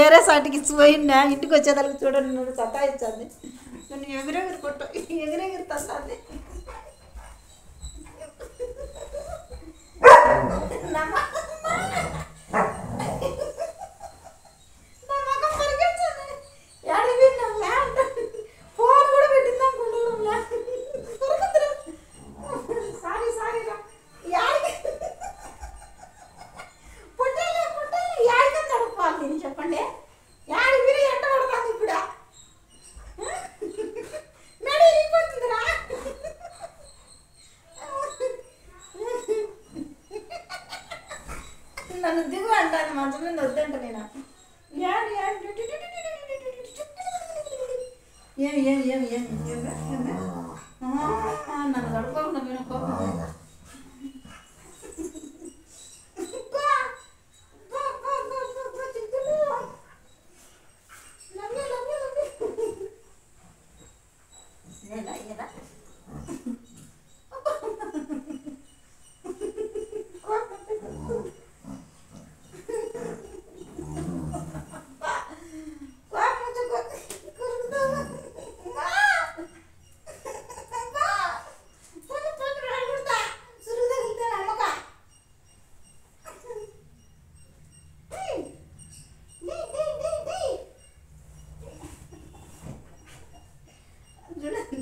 ఏరే సాటికి పోయినా ఇంటికి వచ్చేదానికి చూడండి నన్ను సతాయించింది. నన్ను ఎగిరెగిరి కొట్ట ఎగిరెగిరి తంది. ఫోన్ కూడా పెట్టింది అనుకుంటున్నా. సారీ సారీ రా పుట్టాలి పుట్టాలి యాడికని తడుపుకోవాలి నేను చెప్పండి. యాడి మీరు ఎంట పడతాను ఇప్పుడు నడి ఇరిగిపోతుందిరా. నన్ను దిగు అంటాను మంచం మీద వద్దంట నేను. యాడి యాడి ఏమి ఏమి ఏమి ఏమి నన్ను గడుపుకోకుండా నేను కోపం.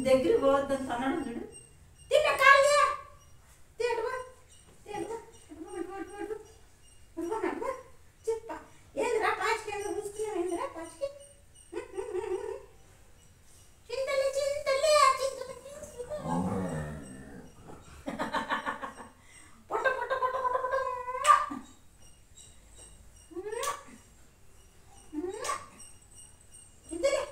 దగ్గర పోవద్దని అన్నాడు చూడు. తిన్న కాళ్ళు చెప్ప ఏందిరా పాచికి ఏదో చూసుకున్నావు. ఏందిరా పాచికి చింతలే చింతలే పొట్ట పొట్ట పొట్ట పొట్ట పొట్ట చింతలే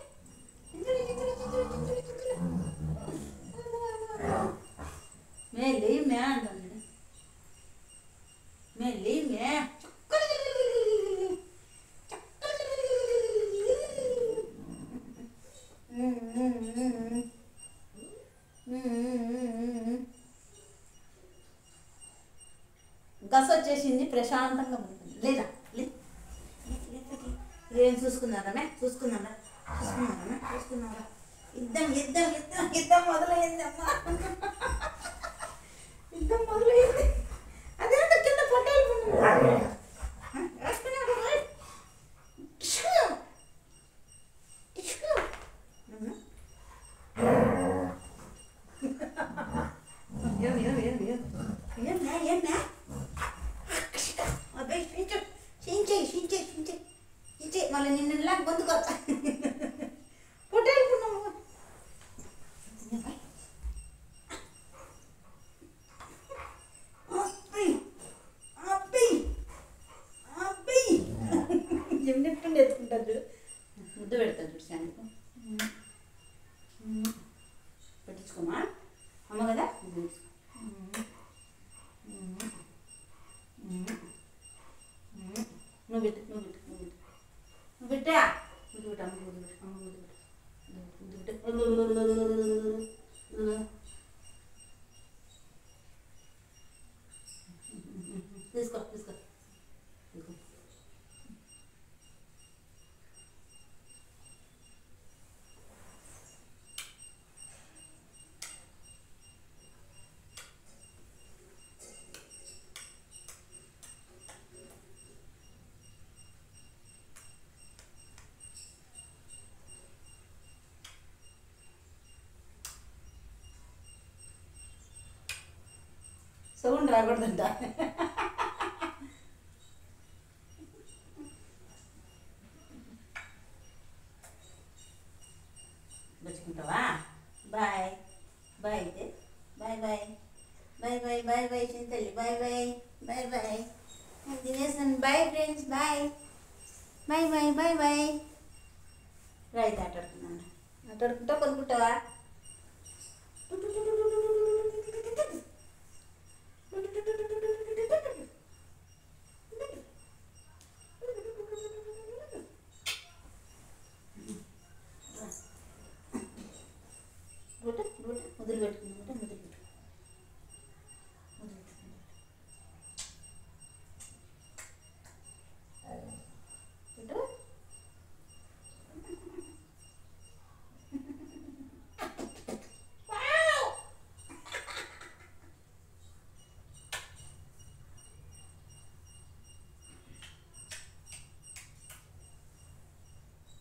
मेली मैं अंदर मेली मैं గస వచ్చేసింది. ప్రశాంతంగా ఉంటుంది లేదా ఏం చూసుకున్నారా చూసుకున్నారా చూసుకున్నారా చూసుకున్నారా. యుద్ధం యుద్ధం యుద్ధం యుద్ధం మొదలైంది అమ్మా. యుద్ధం మొదలైంది. అదేంత కింద పొట్టాలు మళ్ళీ నిన్న గొంతుకొచ్చా పొట్టాలు ఎప్పుడు ఎత్తుకుంటారు చూడు. ముద్దు పెడతారు చూడు. శాంతికు పెట్టించుకోమా అమ్మ కదా. నువ్వు పెట్టు నువ్వు పెట్టు నువ్వు పెట్టు నువ్వు పెట్టా ముద్దు పెట్టు అమ్మ ముద్దు పెట్టు అమ్మ ముద్దు పెట్టు ముద్దు పెట్టు. తీసుకో తీసుకో సౌండ్ రాకూడదంట. బచ్చుకుంటావా. బాయ్ బాయ్ అయితే bye bye bye bye bye bye చింతల్లి బాయ్ బాయ్ బాయ్ బాయ్ తినేసాను. Bye friends bye bye bye bye bye. రైతు ఆటాడుకున్నాను. ఆటాడుకుంటా కొనుక్కుంటావా. ముద్దులు పెట్టుకున్నమాట ముద్దులు పెట్టు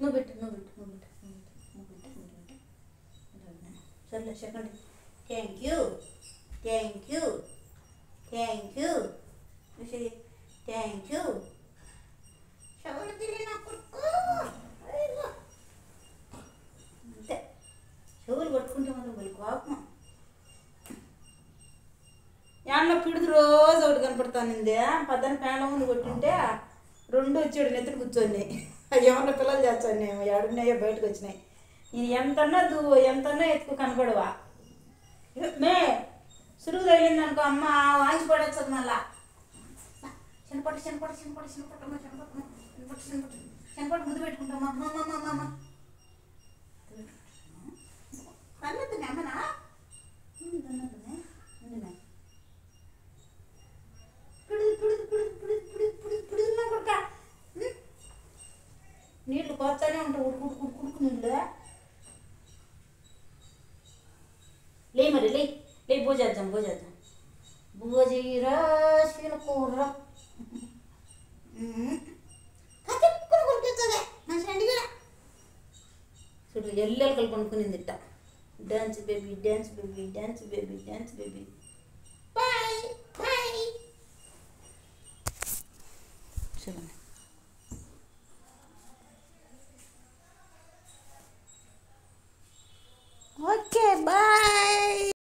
నువ్వు పెట్టు సర్లే చెప్పండి. థ్యాంక్ యూ థ్యాంక్ యూ చెవులు తిరిగి నా కొడుకు. అంతే చెవులు పట్టుకుంటే మాత్రం మళ్ళీ కోపం. యాడ్లో పిడుదు రోజు ఒకటి కనపడతానింది. పద్దన పేడ ముందు కొట్టింటే 2 వచ్చాడు నెత్తుడు కూర్చొని. ఏమన్నా పిల్లలు చేస్తాను ఏడున్నాయో బయటకు వచ్చినాయి. నేను ఎంతన్నా ఎత్తుకు కనపడవా మే సురుగు తగిలింది అనుకో అమ్మ వాంచి పడేస్తుంది. మళ్ళా చిన్నపట్టు ముద్దు పెట్టుకుంటామా అమ్మ అన్నది అమ్మనా నీళ్ళు పోతానే ఉంటావు ఉడుకు నీళ్ళు. లే మరి లే భోజేద్దాం భోజీరా కూర చూడు ఎల్లెలకలు కొనుక్కునింది ఇట్ట. Dance baby